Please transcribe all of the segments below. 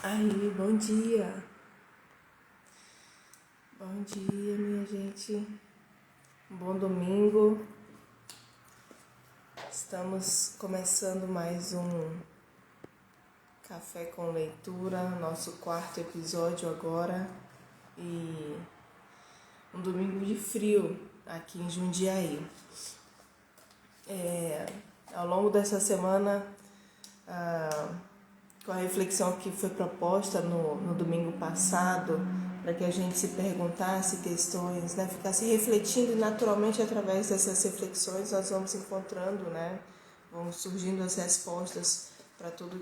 Aí, bom dia. Bom dia, minha gente. Bom domingo. Estamos começando mais um Café com Leitura, nosso quarto episódio agora. E um domingo de frio aqui em Jundiaí. Ao longo dessa semana, com a reflexão que foi proposta no domingo passado, para que a gente se perguntasse questões, né? Ficasse refletindo, e naturalmente através dessas reflexões nós vamos encontrando, né? Vão surgindo as respostas para tudo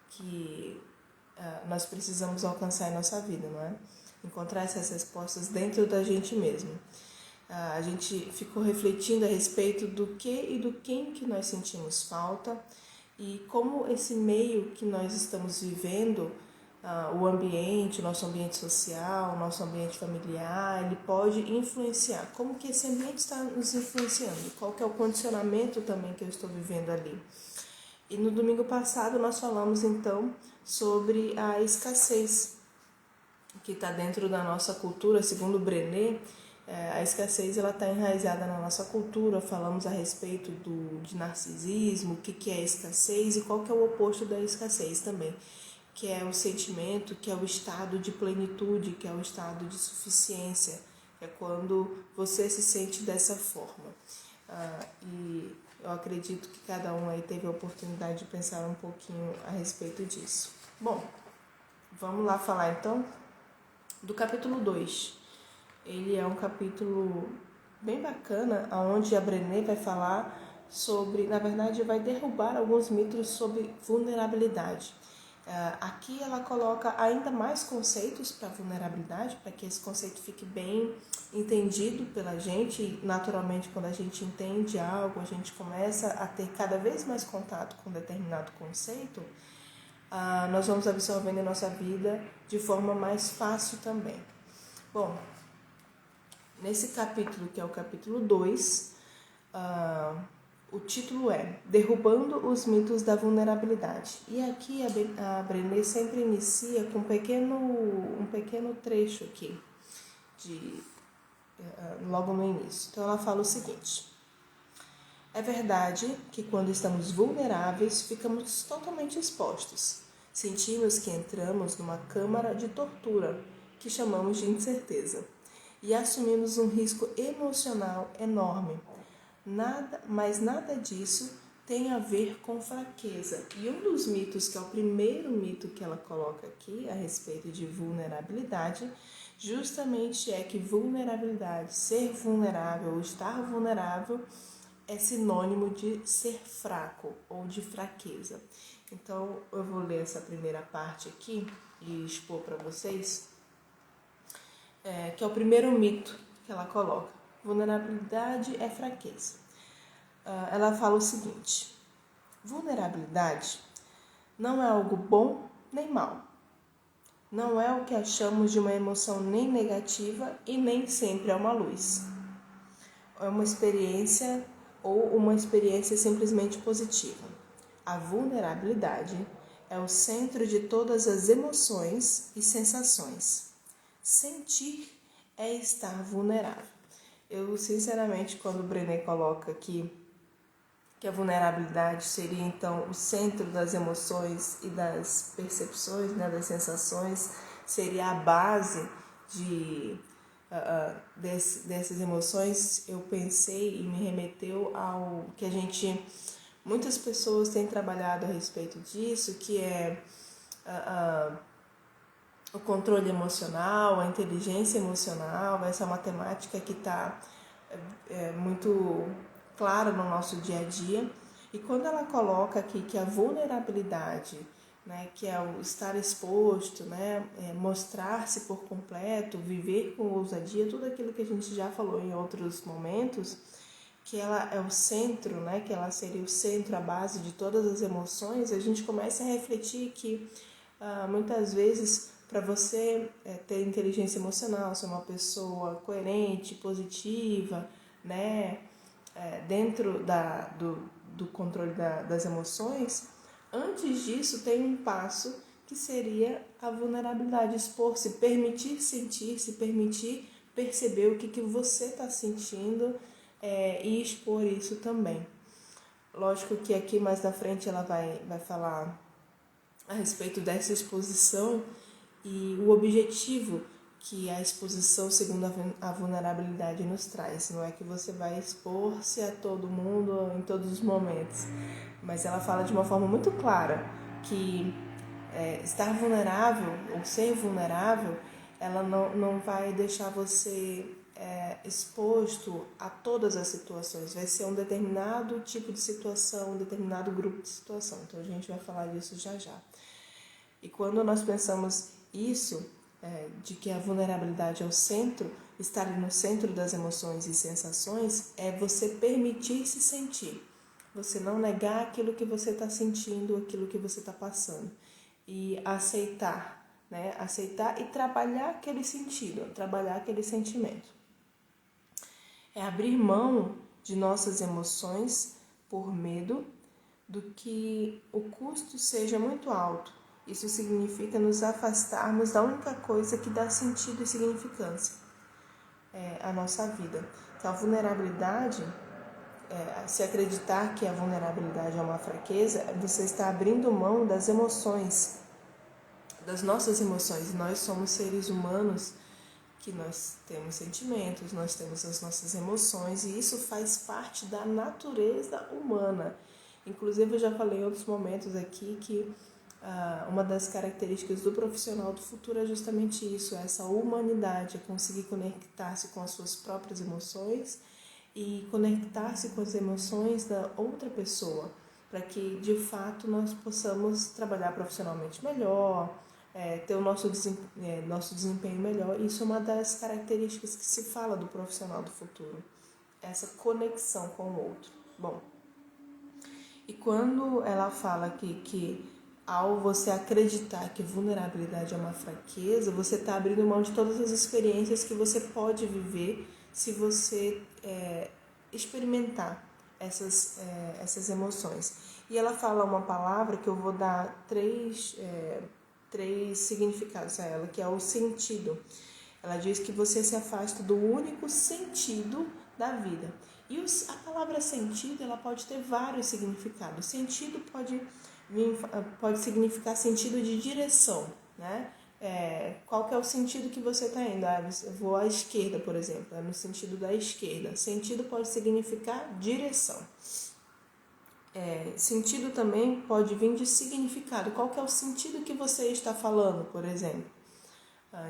que nós precisamos alcançar em nossa vida, não é? Encontrar essas respostas dentro da gente mesmo. A gente ficou refletindo a respeito do que e do quem que nós sentimos falta e como esse meio que nós estamos vivendo, o ambiente, o nosso ambiente social, o nosso ambiente familiar, ele pode influenciar. Como que esse ambiente está nos influenciando? Qual que é o condicionamento também que eu estou vivendo ali? E no domingo passado nós falamos então sobre a escassez que está dentro da nossa cultura, segundo Brené. A escassez ela está enraizada na nossa cultura. Falamos a respeito de narcisismo, o que é a escassez e qual que é o oposto da escassez também, que é o sentimento, que é o estado de plenitude, que é o estado de suficiência, que é quando você se sente dessa forma. E eu acredito que cada um aí teve a oportunidade de pensar um pouquinho a respeito disso. Bom, vamos lá falar então do capítulo 2. Ele é um capítulo bem bacana, onde a Brené vai falar sobre, na verdade, vai derrubar alguns mitos sobre vulnerabilidade. Aqui ela coloca ainda mais conceitos para vulnerabilidade, para que esse conceito fique bem entendido pela gente. Naturalmente, quando a gente entende algo, a gente começa a ter cada vez mais contato com determinado conceito, nós vamos absorvendo em nossa vida de forma mais fácil também. Bom, nesse capítulo, que é o capítulo 2, o título é Derrubando os Mitos da Vulnerabilidade. E aqui a Brené sempre inicia com um pequeno trecho aqui, logo no início. Então ela fala o seguinte: é verdade que quando estamos vulneráveis, ficamos totalmente expostos. Sentimos que entramos numa câmara de tortura, que chamamos de incerteza, e assumimos um risco emocional enorme. Mas nada disso tem a ver com fraqueza. E um dos mitos, que é o primeiro mito que ela coloca aqui a respeito de vulnerabilidade, justamente é que vulnerabilidade, ser vulnerável ou estar vulnerável, é sinônimo de ser fraco ou de fraqueza. Então eu vou ler essa primeira parte aqui e expor para vocês, que é o primeiro mito que ela coloca. Vulnerabilidade é fraqueza. Ela fala o seguinte: vulnerabilidade não é algo bom nem mal. Não é o que achamos de uma emoção nem negativa e nem sempre é uma luz. É uma experiência ou uma experiência simplesmente positiva. A vulnerabilidade é o centro de todas as emoções e sensações. Sentir é estar vulnerável. Eu, sinceramente, quando o Brené coloca aqui que a vulnerabilidade seria, então, o centro das emoções e das percepções, né, das sensações, seria a base dessas emoções, eu pensei e me remeteu ao que muitas pessoas têm trabalhado a respeito disso, que é o controle emocional, a inteligência emocional, essa matemática que está muito clara no nosso dia a dia. E quando ela coloca aqui que a vulnerabilidade, né, que é o estar exposto, né, mostrar-se por completo, viver com ousadia, tudo aquilo que a gente já falou em outros momentos, que ela é o centro, né, que ela seria o centro, a base de todas as emoções, a gente começa a refletir que muitas vezes, para você ter inteligência emocional, ser uma pessoa coerente, positiva, né, dentro do controle das emoções, antes disso tem um passo que seria a vulnerabilidade, expor, se permitir sentir, se permitir perceber o que você está sentindo e expor isso também. Lógico que aqui mais na frente ela vai falar a respeito dessa exposição e o objetivo que a exposição segundo a vulnerabilidade nos traz. Não é que você vai expor-se a todo mundo em todos os momentos, mas ela fala de uma forma muito clara que estar vulnerável ou ser vulnerável, ela não vai deixar você exposto a todas as situações. Vai ser um determinado tipo de situação, um determinado grupo de situação. Então a gente vai falar disso já já. E quando nós pensamos isso, de que a vulnerabilidade é o centro, estar no centro das emoções e sensações, é você permitir se sentir. Você não negar aquilo que você está sentindo, aquilo que você está passando. E aceitar, né? Aceitar e trabalhar aquele sentido, trabalhar aquele sentimento. É abrir mão de nossas emoções por medo do que o custo seja muito alto. Isso significa nos afastarmos da única coisa que dá sentido e significância à nossa vida. Então, a vulnerabilidade, se acreditar que a vulnerabilidade é uma fraqueza, você está abrindo mão das emoções, das nossas emoções. Nós somos seres humanos que nós temos sentimentos, nós temos as nossas emoções e isso faz parte da natureza humana. Inclusive, eu já falei em outros momentos aqui que uma das características do profissional do futuro é justamente isso, essa humanidade, é conseguir conectar-se com as suas próprias emoções e conectar-se com as emoções da outra pessoa, para que, de fato, nós possamos trabalhar profissionalmente melhor, ter o nosso desempenho melhor. Isso é uma das características que se fala do profissional do futuro, essa conexão com o outro. Bom, e quando ela fala que ao você acreditar que vulnerabilidade é uma fraqueza, você está abrindo mão de todas as experiências que você pode viver se você experimentar essas emoções. E ela fala uma palavra que eu vou dar três significados a ela, que é o sentido. Ela diz que você se afasta do único sentido da vida. E a palavra sentido, ela pode ter vários significados. Sentido pode significar sentido de direção, né? Qual que é o sentido que você está indo? Eu vou à esquerda, por exemplo, no sentido da esquerda. Sentido pode significar direção. Sentido também pode vir de significado. Qual que é o sentido que você está falando, por exemplo?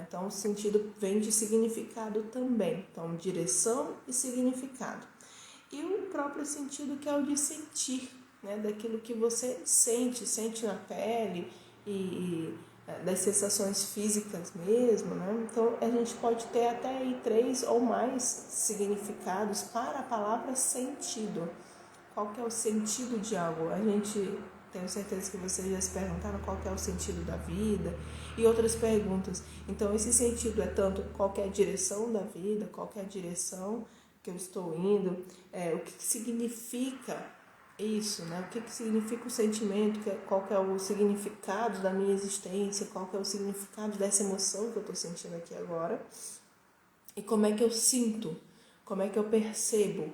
Então, o sentido vem de significado também. Então, direção e significado. E o próprio sentido que é o de sentir, né? Daquilo que você sente na pele e das sensações físicas mesmo, né? Então, a gente pode ter até aí 3 ou mais significados para a palavra sentido. Qual que é o sentido de algo? Tenho certeza que vocês já se perguntaram qual que é o sentido da vida e outras perguntas. Então, esse sentido é tanto qual que é a direção da vida, qual que é a direção que eu estou indo, o que significa isso, né? O que significa o sentimento, qual que é o significado da minha existência, qual que é o significado dessa emoção que eu estou sentindo aqui agora e como é que eu sinto, como é que eu percebo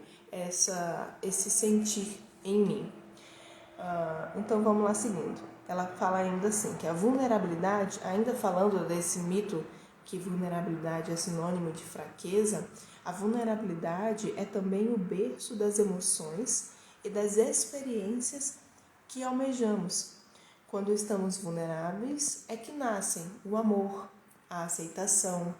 esse sentir em mim. Então vamos lá seguindo. Ela fala ainda assim, que a vulnerabilidade, ainda falando desse mito que vulnerabilidade é sinônimo de fraqueza, a vulnerabilidade é também o berço das emoções e das experiências que almejamos. Quando estamos vulneráveis é que nascem o amor, a aceitação,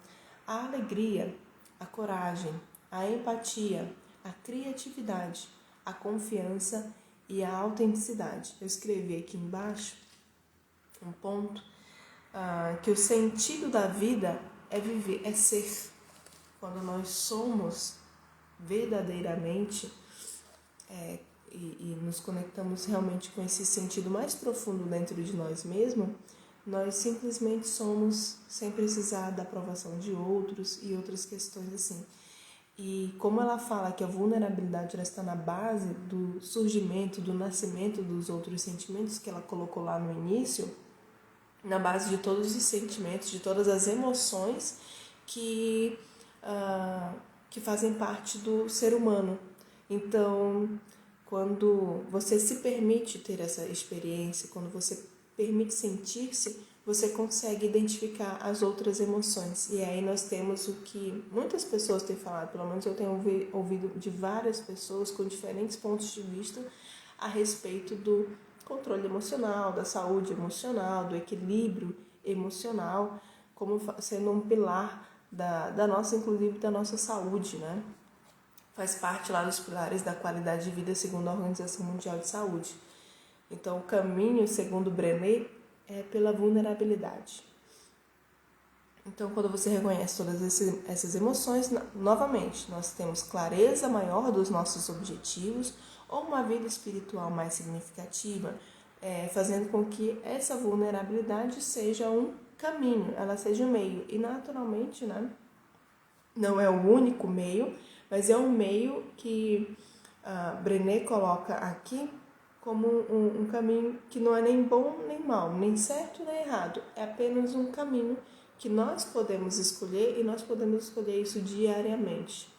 a alegria, a coragem, a empatia, a criatividade, a confiança e a autenticidade. Eu escrevi aqui embaixo um ponto que o sentido da vida é viver, é ser. Quando nós somos verdadeiramente e nos conectamos realmente com esse sentido mais profundo dentro de nós mesmos, nós simplesmente somos sem precisar da aprovação de outros e outras questões assim. E como ela fala que a vulnerabilidade ela está na base do surgimento, do nascimento dos outros sentimentos que ela colocou lá no início, na base de todos os sentimentos, de todas as emoções que fazem parte do ser humano. Então, quando você se permite ter essa experiência, quando você permite sentir-se, você consegue identificar as outras emoções. E aí nós temos o que muitas pessoas têm falado, pelo menos eu tenho ouvido de várias pessoas com diferentes pontos de vista a respeito do controle emocional, da saúde emocional, do equilíbrio emocional, como sendo um pilar da nossa, inclusive da nossa saúde, né? Faz parte lá dos pilares da qualidade de vida segundo a Organização Mundial de Saúde. Então, o caminho, segundo Brené, é pela vulnerabilidade. Então, quando você reconhece todas essas emoções, novamente, nós temos clareza maior dos nossos objetivos ou uma vida espiritual mais significativa, fazendo com que essa vulnerabilidade seja um caminho, ela seja um meio. E, naturalmente, né, não é o único meio, mas é um meio que Brené coloca aqui como um caminho que não é nem bom nem mal, nem certo nem errado. É apenas um caminho que nós podemos escolher e nós podemos escolher isso diariamente.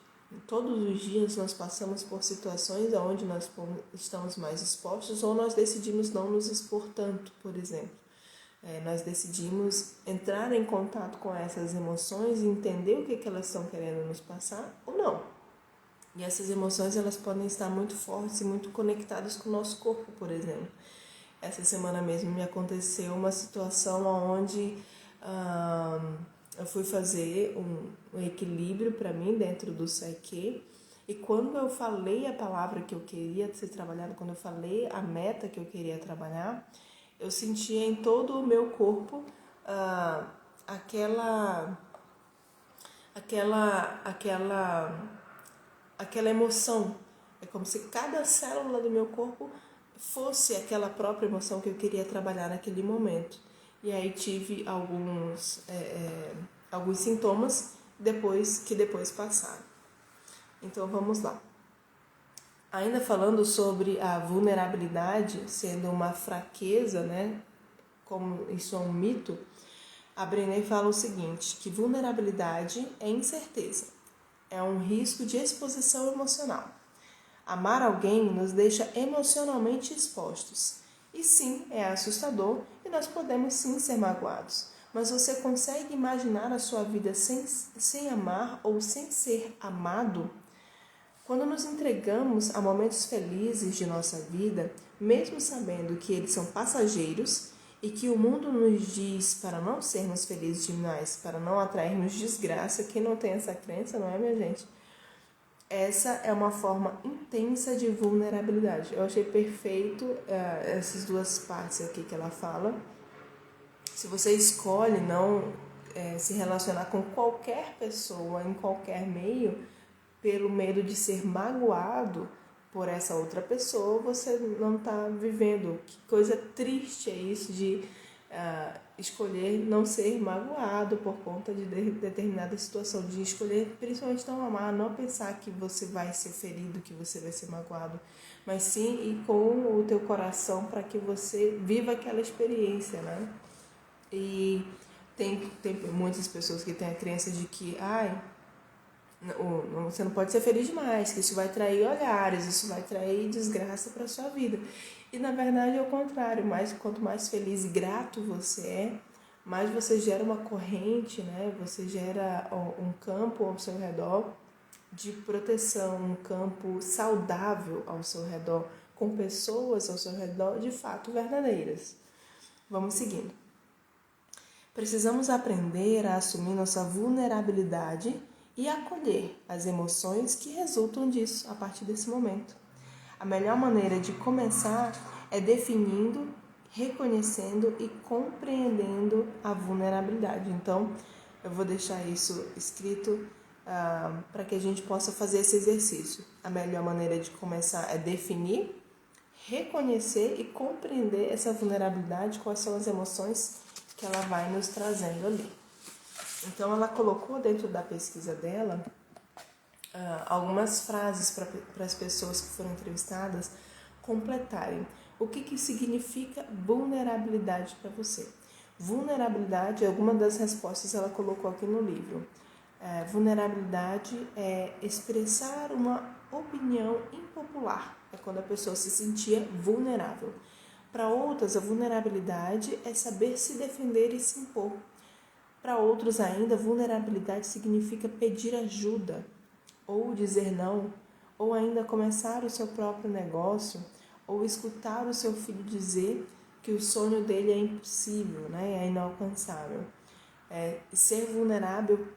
Todos os dias nós passamos por situações onde nós estamos mais expostos ou nós decidimos não nos expor tanto, por exemplo. Nós decidimos entrar em contato com essas emoções e entender o que elas estão querendo nos passar ou não. E essas emoções, elas podem estar muito fortes e muito conectadas com o nosso corpo, por exemplo. Essa semana mesmo me aconteceu uma situação onde eu fui fazer um equilíbrio para mim dentro do Psyche. E quando eu falei a palavra que eu queria ser trabalhada, quando eu falei a meta que eu queria trabalhar, eu sentia em todo o meu corpo aquela emoção. É como se cada célula do meu corpo fosse aquela própria emoção que eu queria trabalhar naquele momento. E aí tive alguns sintomas que depois passaram. Então vamos lá. Ainda falando sobre a vulnerabilidade sendo uma fraqueza, né? Como isso é um mito, a Brené fala o seguinte, que vulnerabilidade é incerteza. É um risco de exposição emocional. Amar alguém nos deixa emocionalmente expostos. E sim, é assustador e nós podemos sim ser magoados. Mas você consegue imaginar a sua vida sem amar ou sem ser amado? Quando nos entregamos a momentos felizes de nossa vida, mesmo sabendo que eles são passageiros e que o mundo nos diz para não sermos felizes demais, para não atrairmos desgraça, quem não tem essa crença, não é, minha gente? Essa é uma forma intensa de vulnerabilidade. Eu achei perfeito essas duas partes aqui que ela fala. Se você escolhe não se relacionar com qualquer pessoa, em qualquer meio, pelo medo de ser magoado por essa outra pessoa, você não está vivendo. Que coisa triste é isso de escolher não ser magoado por conta de determinada situação, de escolher principalmente não amar, não pensar que você vai ser ferido, que você vai ser magoado, mas sim ir com o teu coração para que você viva aquela experiência, né? E tem muitas pessoas que têm a crença de que você não pode ser feliz demais, que isso vai trair olhares, isso vai trair desgraça para a sua vida. E na verdade é o contrário, quanto mais feliz e grato você é, mais você gera uma corrente, né? Você gera um campo ao seu redor de proteção, um campo saudável ao seu redor, com pessoas ao seu redor de fato verdadeiras. Vamos seguindo. Precisamos aprender a assumir nossa vulnerabilidade e acolher as emoções que resultam disso a partir desse momento. A melhor maneira de começar é definindo, reconhecendo e compreendendo a vulnerabilidade. Então, eu vou deixar isso escrito para que a gente possa fazer esse exercício. A melhor maneira de começar é definir, reconhecer e compreender essa vulnerabilidade, quais são as emoções que ela vai nos trazendo ali. Então, ela colocou dentro da pesquisa dela algumas frases para as pessoas que foram entrevistadas completarem. O que significa vulnerabilidade para você? Vulnerabilidade, alguma das respostas ela colocou aqui no livro. Vulnerabilidade é expressar uma opinião impopular, é quando a pessoa se sentia vulnerável. Para outras, a vulnerabilidade é saber se defender e se impor. Para outros ainda, vulnerabilidade significa pedir ajuda, ou dizer não, ou ainda começar o seu próprio negócio, ou escutar o seu filho dizer que o sonho dele é impossível, né? É inalcançável. Ser vulnerável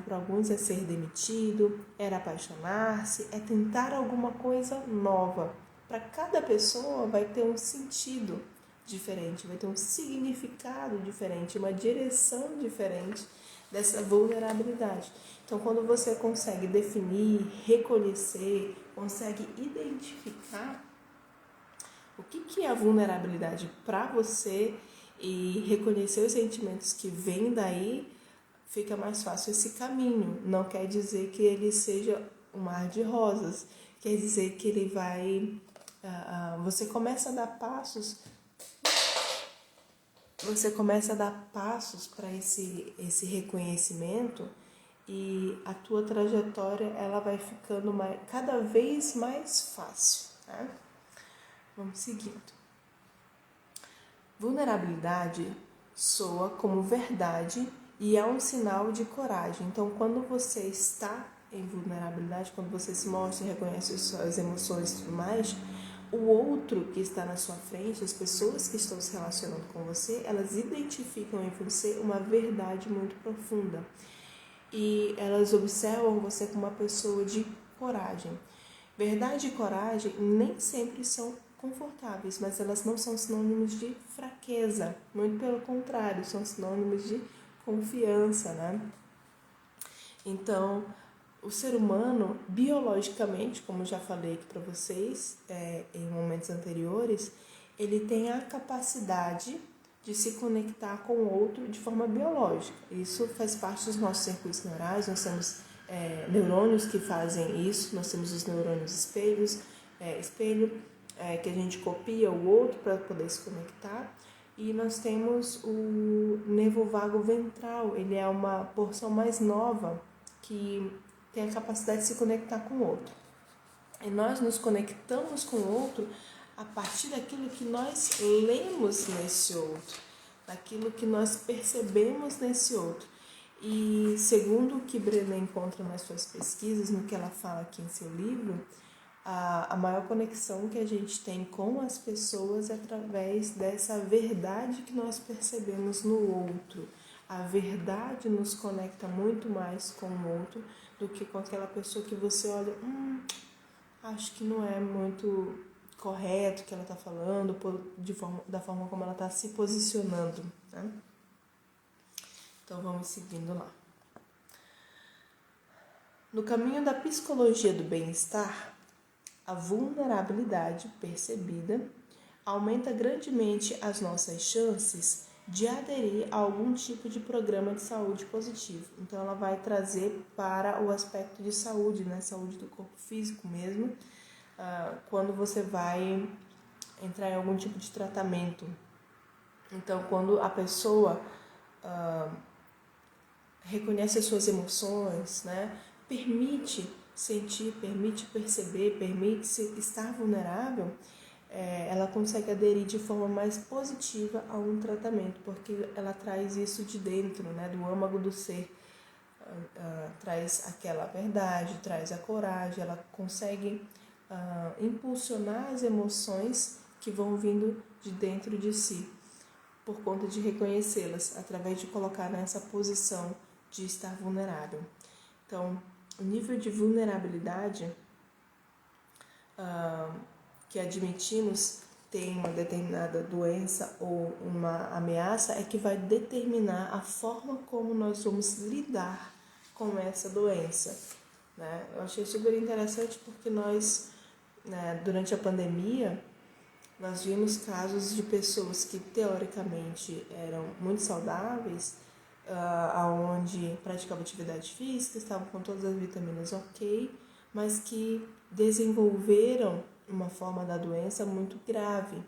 para alguns é ser demitido, é apaixonar-se, é tentar alguma coisa nova. Para cada pessoa vai ter um sentido diferente, vai ter um significado diferente, uma direção diferente dessa vulnerabilidade. Então, quando você consegue definir, reconhecer, consegue identificar o que é a vulnerabilidade para você e reconhecer os sentimentos que vêm daí, fica mais fácil esse caminho. Não quer dizer que ele seja um mar de rosas, quer dizer que ele vai... você começa a dar passos para esse reconhecimento e a tua trajetória ela vai ficando cada vez mais fácil, tá? Vamos seguindo. Vulnerabilidade soa como verdade e é um sinal de coragem. Então, quando você está em vulnerabilidade, quando você se mostra e reconhece suas emoções e tudo mais, o outro que está na sua frente, as pessoas que estão se relacionando com você, elas identificam em você uma verdade muito profunda. E elas observam você como uma pessoa de coragem. Verdade e coragem nem sempre são confortáveis, mas elas não são sinônimos de fraqueza. Muito pelo contrário, são sinônimos de confiança, né? Então, o ser humano, biologicamente, como eu já falei aqui para vocês em momentos anteriores, ele tem a capacidade de se conectar com o outro de forma biológica. Isso faz parte dos nossos circuitos neurais, nós temos neurônios que fazem isso, nós temos os neurônios espelho, que a gente copia o outro para poder se conectar. E nós temos o nervo vago ventral, ele é uma porção mais nova que tem a capacidade de se conectar com o outro. E nós nos conectamos com o outro a partir daquilo que nós lemos nesse outro, daquilo que nós percebemos nesse outro. E segundo o que Brené encontra nas suas pesquisas, no que ela fala aqui em seu livro, a maior conexão que a gente tem com as pessoas é através dessa verdade que nós percebemos no outro. A verdade nos conecta muito mais com o outro do que com aquela pessoa que você olha, acho que não é muito correto o que ela está falando, da forma como ela está se posicionando, né? Então vamos seguindo lá. No caminho da psicologia do bem-estar, a vulnerabilidade percebida aumenta grandemente as nossas chances de aderir a algum tipo de programa de saúde positivo. Então, ela vai trazer para o aspecto de saúde, né? Saúde do corpo físico mesmo, quando você vai entrar em algum tipo de tratamento. Então, quando a pessoa reconhece as suas emoções, né? Permite sentir, permite perceber, permite estar vulnerável, ela consegue aderir de forma mais positiva a um tratamento, porque ela traz isso de dentro, né, do âmago do ser, traz aquela verdade, traz a coragem, ela consegue impulsionar as emoções que vão vindo de dentro de si, por conta de reconhecê-las, através de colocar nessa posição de estar vulnerável. Então, o nível de vulnerabilidade que admitimos ter uma determinada doença ou uma ameaça é que vai determinar a forma como nós vamos lidar com essa doença, né? Eu achei super interessante porque nós, né, durante a pandemia, nós vimos casos de pessoas que teoricamente eram muito saudáveis, aonde praticavam atividade física, estavam com todas as vitaminas ok, mas que desenvolveram uma forma da doença muito grave.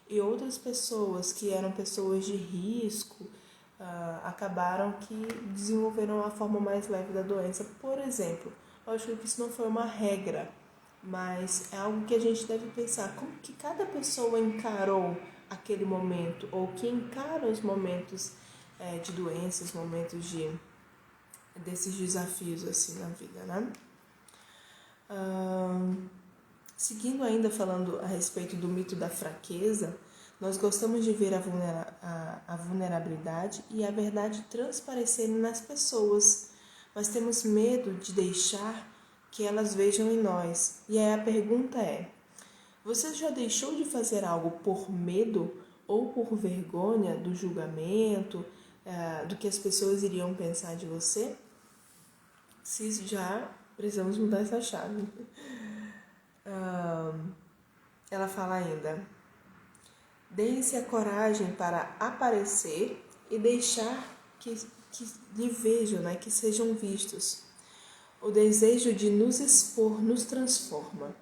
e outras pessoas que eram pessoas de risco acabaram que desenvolveram a forma mais leve da doença. Por exemplo, lógico que isso não foi uma regra, mas é algo que a gente deve pensar, como que cada pessoa encarou aquele momento, ou que encara os momentos de doenças, momentos desses desafios assim na vida, né? Seguindo ainda falando a respeito do mito da fraqueza, nós gostamos de ver a vulnerabilidade e a verdade transparecerem nas pessoas, mas temos medo de deixar que elas vejam em nós. E aí a pergunta é: você já deixou de fazer algo por medo ou por vergonha do julgamento, do que as pessoas iriam pensar de você? Se já, precisamos mudar essa chave. Ela fala ainda: deem-se a coragem para aparecer e deixar que lhe vejam, né, que sejam vistos. O desejo de nos expor nos transforma.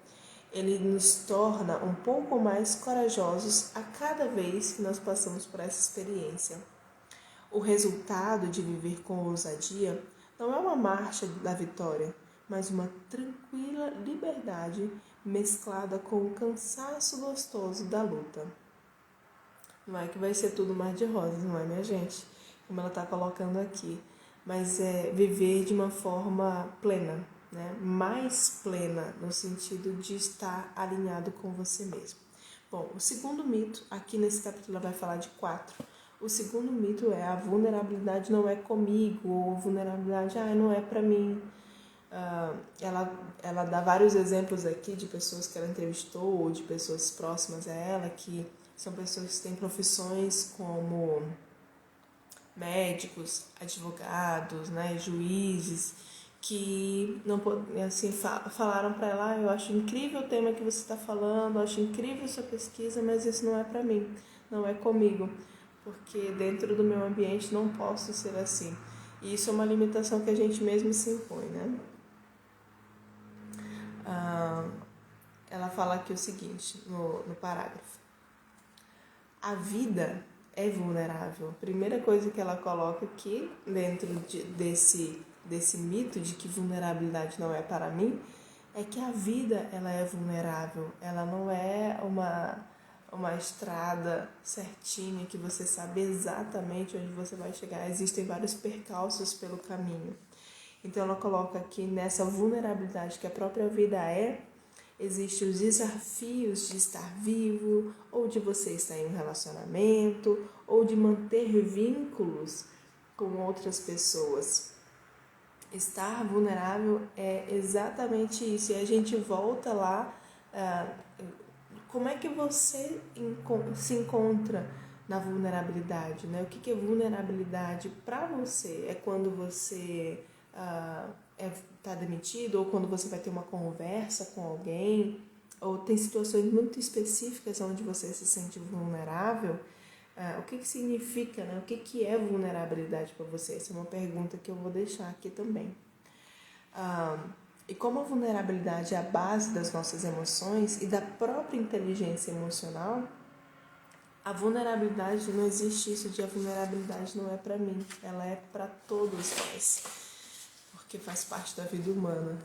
Ele nos torna um pouco mais corajosos a cada vez que nós passamos por essa experiência. O resultado de viver com ousadia não é uma marcha da vitória, mas uma tranquila liberdade mesclada com o cansaço gostoso da luta. Não é que vai ser tudo mar de rosas, não é, minha gente? Como ela está colocando aqui. Mas é viver de uma forma plena, né? Mais plena, no sentido de estar alinhado com você mesmo. Bom, o segundo mito, aqui nesse capítulo ela vai falar de 4. O segundo mito é: a vulnerabilidade não é comigo, ou vulnerabilidade não é para mim. Ela dá vários exemplos aqui de pessoas que ela entrevistou, ou de pessoas próximas a ela, que são pessoas que têm profissões como médicos, advogados, né, juízes, que não assim falaram para ela: eu acho incrível o tema que você está falando, eu acho incrível a sua pesquisa, mas isso não é para mim, não é comigo, porque dentro do meu ambiente não posso ser assim. E isso é uma limitação que a gente mesmo se impõe, né? Ela fala aqui o seguinte, no parágrafo: a vida é vulnerável. A primeira coisa que ela coloca aqui, dentro desse mito de que vulnerabilidade não é para mim, é que a vida ela é vulnerável. Ela não é uma estrada certinha que você sabe exatamente onde você vai chegar. Existem vários percalços pelo caminho. Então ela coloca aqui nessa vulnerabilidade que a própria vida existem os desafios de estar vivo, ou de você estar em um relacionamento, ou de manter vínculos com outras pessoas. Estar vulnerável é exatamente isso. E a gente volta lá, como é que você se encontra na vulnerabilidade, né? O que é vulnerabilidade para você? É quando você está demitido, ou quando você vai ter uma conversa com alguém, ou tem situações muito específicas onde você se sente vulnerável. O que significa, né? O que é vulnerabilidade para você? Essa é uma pergunta que eu vou deixar aqui também. E como a vulnerabilidade é a base das nossas emoções e da própria inteligência emocional, a vulnerabilidade, não existe isso de a vulnerabilidade não é para mim, ela é para todos nós, porque faz parte da vida humana.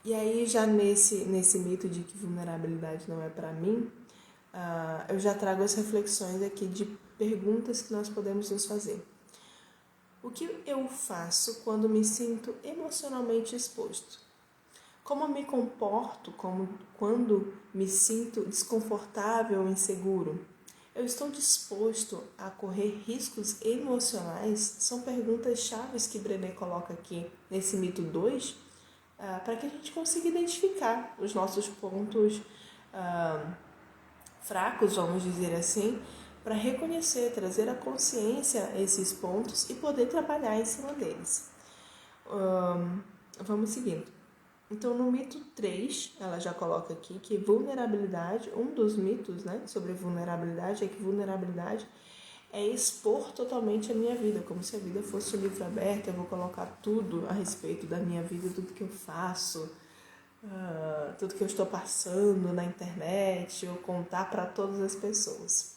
E aí, já nesse mito de que vulnerabilidade não é para mim, eu já trago as reflexões aqui de perguntas que nós podemos nos fazer. O que eu faço quando me sinto emocionalmente exposto? Como eu me comporto quando me sinto desconfortável ou inseguro? Eu estou disposto a correr riscos emocionais? São perguntas chaves que Brené coloca aqui nesse mito 2, para que a gente consiga identificar os nossos pontos fracos, vamos dizer assim, para reconhecer, trazer à consciência esses pontos e poder trabalhar em cima deles. Vamos seguindo. Então, no mito 3, ela já coloca aqui que vulnerabilidade, um dos mitos, né, sobre vulnerabilidade é que vulnerabilidade é expor totalmente a minha vida, como se a vida fosse um livro aberto, eu vou colocar tudo a respeito da minha vida, tudo que eu faço, tudo que eu estou passando na internet ou contar para todas as pessoas.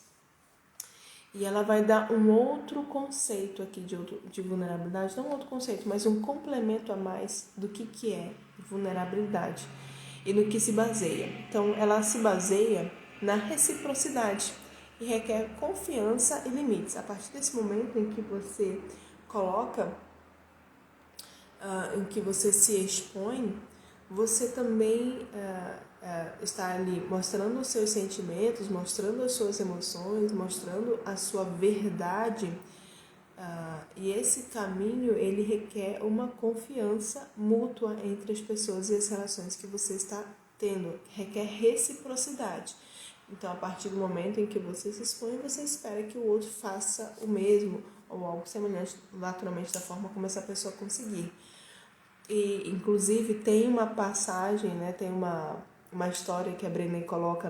E ela vai dar um outro conceito aqui de vulnerabilidade, não um outro conceito, mas um complemento a mais do que é vulnerabilidade e no que se baseia. Então, ela se baseia na reciprocidade e requer confiança e limites. A partir desse momento em que você coloca, em que você se expõe, você também está ali mostrando os seus sentimentos, mostrando as suas emoções, mostrando a sua verdade. E esse caminho, ele requer uma confiança mútua entre as pessoas e as relações que você está tendo. Requer reciprocidade. Então, a partir do momento em que você se expõe, você espera que o outro faça o mesmo ou algo semelhante, naturalmente, da forma como essa pessoa conseguir. E, inclusive, tem uma passagem, né, tem uma história que a Brené coloca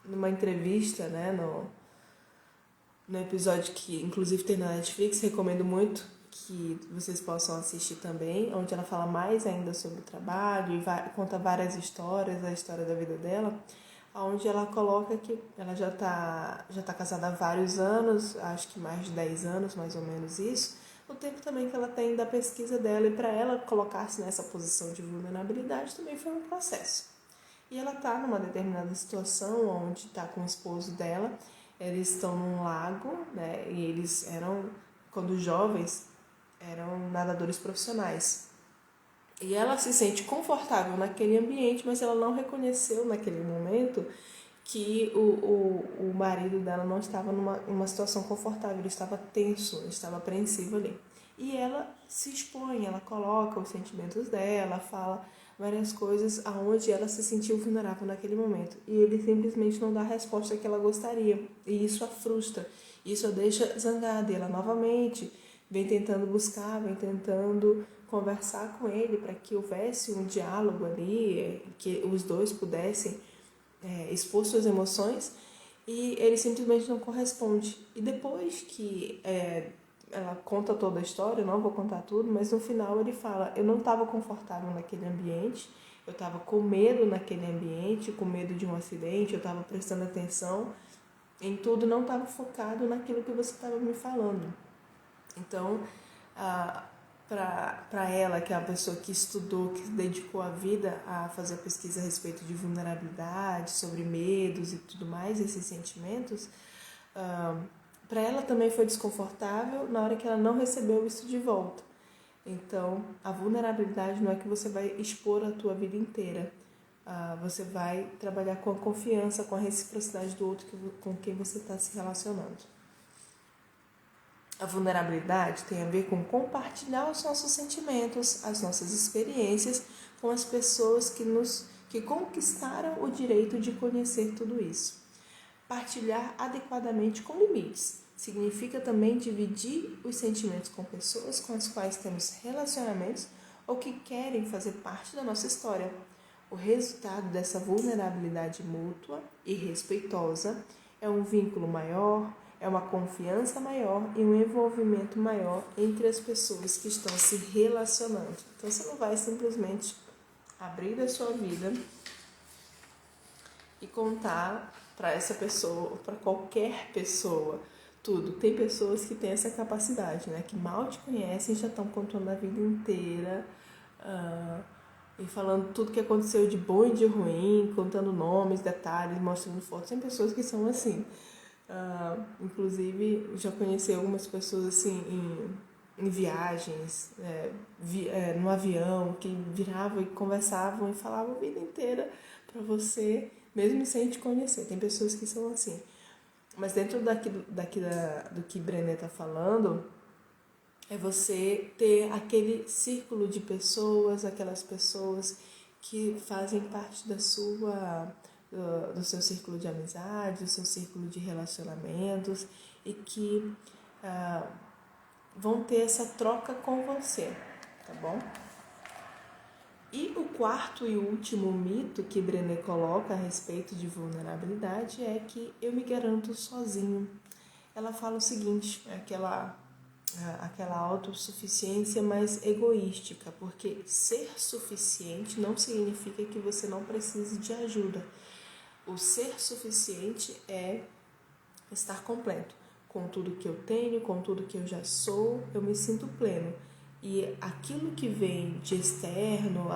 numa entrevista, né, no episódio que, inclusive, tem na Netflix, recomendo muito que vocês possam assistir também, onde ela fala mais ainda sobre o trabalho e conta várias histórias, a história da vida dela, onde ela coloca que ela já tá casada há vários anos, acho que mais de 10 anos, mais ou menos isso, o tempo também que ela tem da pesquisa dela, e para ela colocar-se nessa posição de vulnerabilidade também foi um processo. E ela está numa determinada situação onde está com o esposo dela, eles estão num lago, né, e eles eram, quando jovens, eram nadadores profissionais. E ela se sente confortável naquele ambiente, mas ela não reconheceu naquele momento que o marido dela não estava numa situação confortável, ele estava tenso, ele estava apreensivo ali. E ela se expõe, ela coloca os sentimentos dela, fala várias coisas aonde ela se sentiu vulnerável naquele momento. E ele simplesmente não dá a resposta que ela gostaria. E isso a frustra, isso a deixa zangada. E ela novamente vem tentando buscar, vem tentando conversar com ele para que houvesse um diálogo ali, que os dois pudessem expor suas emoções, e ele simplesmente não corresponde. E depois que ela conta toda a história, eu não vou contar tudo, mas no final ele fala: eu não estava confortável naquele ambiente, eu estava com medo naquele ambiente, com medo de um acidente, eu estava prestando atenção em tudo, não estava focado naquilo que você estava me falando. Então, para ela, que é uma pessoa que estudou, que dedicou a vida a fazer a pesquisa a respeito de vulnerabilidade, sobre medos e tudo mais, esses sentimentos, para ela também foi desconfortável na hora que ela não recebeu isso de volta. Então, a vulnerabilidade não é que você vai expor a tua vida inteira. Você vai trabalhar com a confiança, com a reciprocidade do outro com quem você está se relacionando. A vulnerabilidade tem a ver com compartilhar os nossos sentimentos, as nossas experiências com as pessoas que conquistaram o direito de conhecer tudo isso. Partilhar adequadamente com limites. Significa também dividir os sentimentos com pessoas com as quais temos relacionamentos ou que querem fazer parte da nossa história. O resultado dessa vulnerabilidade mútua e respeitosa é um vínculo maior, é uma confiança maior e um envolvimento maior entre as pessoas que estão se relacionando. Então você não vai simplesmente abrir a sua vida e contar para essa pessoa, para qualquer pessoa, tudo. Tem pessoas que têm essa capacidade, né? Que mal te conhecem, já estão contando a vida inteira, e falando tudo que aconteceu de bom e de ruim, contando nomes, detalhes, mostrando fotos. Tem pessoas que são assim. Inclusive, já conheci algumas pessoas assim em viagens, no avião, que viravam e conversavam e falavam a vida inteira para você, mesmo sem te conhecer. Tem pessoas que são assim. Mas dentro do que Brené está falando, é você ter aquele círculo de pessoas, aquelas pessoas que fazem parte do seu círculo de amizade, do seu círculo de relacionamentos, e que vão ter essa troca com você, tá bom? E o quarto e último mito que Brené coloca a respeito de vulnerabilidade é que eu me garanto sozinho. Ela fala o seguinte, aquela autossuficiência mais egoística, porque ser suficiente não significa que você não precise de ajuda. O ser suficiente é estar completo. Com tudo que eu tenho, com tudo que eu já sou, eu me sinto pleno. E aquilo que vem de externo,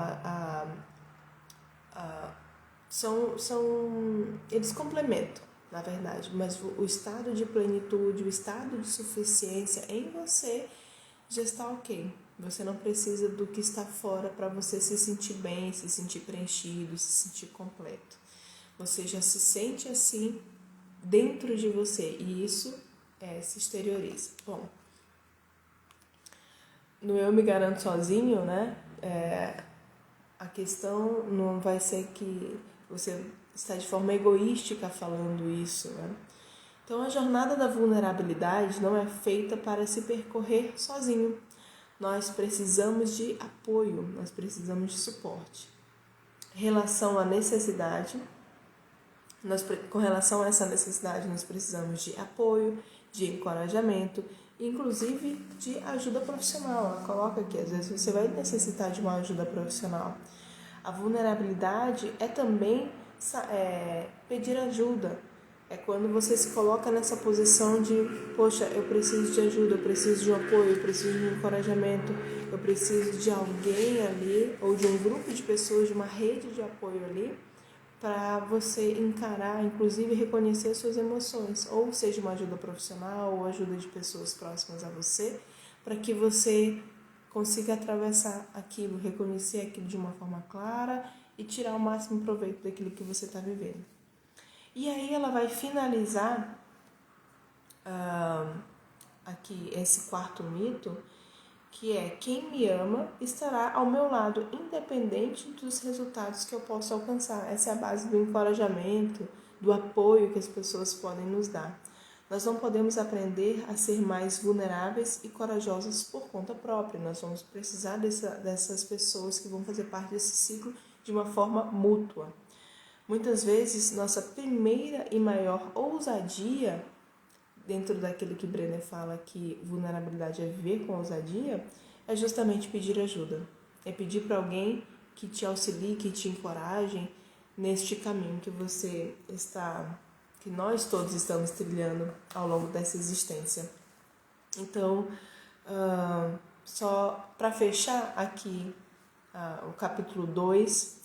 eles complementam, na verdade, mas o estado de plenitude, o estado de suficiência em você já está ok. Você não precisa do que está fora para você se sentir bem, se sentir preenchido, se sentir completo. Você já se sente assim dentro de você e isso se exterioriza. Bom, no Eu Me Garanto Sozinho, né? A questão não vai ser que você está de forma egoística falando isso, né? Então, a jornada da vulnerabilidade não é feita para se percorrer sozinho. Nós precisamos de apoio, nós precisamos de suporte. Relação à necessidade, com relação a essa necessidade, nós precisamos de apoio, de encorajamento, inclusive de ajuda profissional. Ela coloca aqui, às vezes você vai necessitar de uma ajuda profissional. A vulnerabilidade é também pedir ajuda. É quando você se coloca nessa posição de, poxa, eu preciso de ajuda, eu preciso de um apoio, eu preciso de um encorajamento, eu preciso de alguém ali, ou de um grupo de pessoas, de uma rede de apoio ali, para você encarar, inclusive reconhecer suas emoções, ou seja, uma ajuda profissional, ou ajuda de pessoas próximas a você, para que você consiga atravessar aquilo, reconhecer aquilo de uma forma clara e tirar o máximo proveito daquilo que você está vivendo. E aí ela vai finalizar aqui esse quarto mito, que é: quem me ama estará ao meu lado, independente dos resultados que eu possa alcançar. Essa é a base do encorajamento, do apoio que as pessoas podem nos dar. Nós não podemos aprender a ser mais vulneráveis e corajosos por conta própria. Nós vamos precisar dessas pessoas que vão fazer parte desse ciclo de uma forma mútua. Muitas vezes, nossa primeira e maior ousadia, dentro daquilo que Brené fala que vulnerabilidade é viver com ousadia, é justamente pedir ajuda. É pedir para alguém que te auxilie, que te encoraje neste caminho que nós todos estamos trilhando ao longo dessa existência. Então, só para fechar aqui o capítulo 2,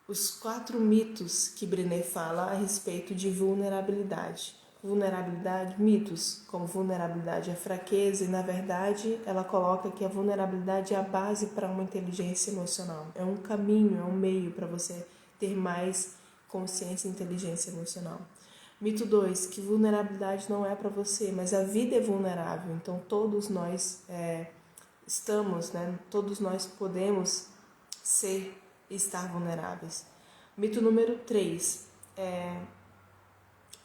os 4 mitos que Brené fala a respeito de vulnerabilidade. Vulnerabilidade, mitos, como vulnerabilidade é fraqueza, e na verdade ela coloca que a vulnerabilidade é a base para uma inteligência emocional. É um caminho, é um meio para você ter mais consciência e inteligência emocional. Mito 2, que vulnerabilidade não é para você, mas a vida é vulnerável, então todos nós estamos, né? Todos nós podemos ser e estar vulneráveis. Mito número 3,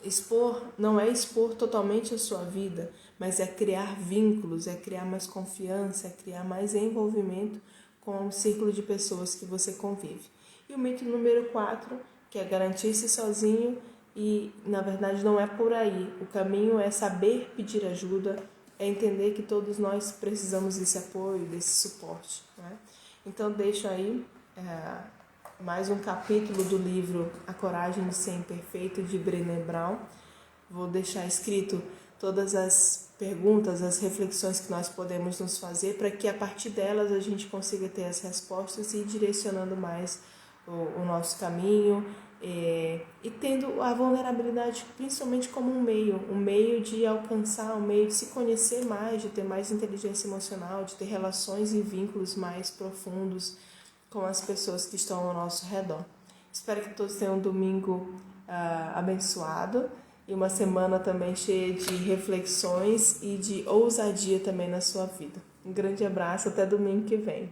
expor não é expor totalmente a sua vida, mas é criar vínculos, é criar mais confiança, é criar mais envolvimento com o círculo de pessoas que você convive. E o mito número 4, que é garantir-se sozinho, e na verdade não é por aí. O caminho é saber pedir ajuda, é entender que todos nós precisamos desse apoio, desse suporte, né? Então deixo aí mais um capítulo do livro A Coragem de Ser Imperfeito, de Brené Brown. Vou deixar escrito todas as perguntas, as reflexões que nós podemos nos fazer, para que a partir delas a gente consiga ter as respostas e ir direcionando mais o nosso caminho, e tendo a vulnerabilidade principalmente como um meio de alcançar, um meio de se conhecer mais, de ter mais inteligência emocional, de ter relações e vínculos mais profundos com as pessoas que estão ao nosso redor. Espero que todos tenham um domingo abençoado e uma semana também cheia de reflexões e de ousadia também na sua vida. Um grande abraço, até domingo que vem.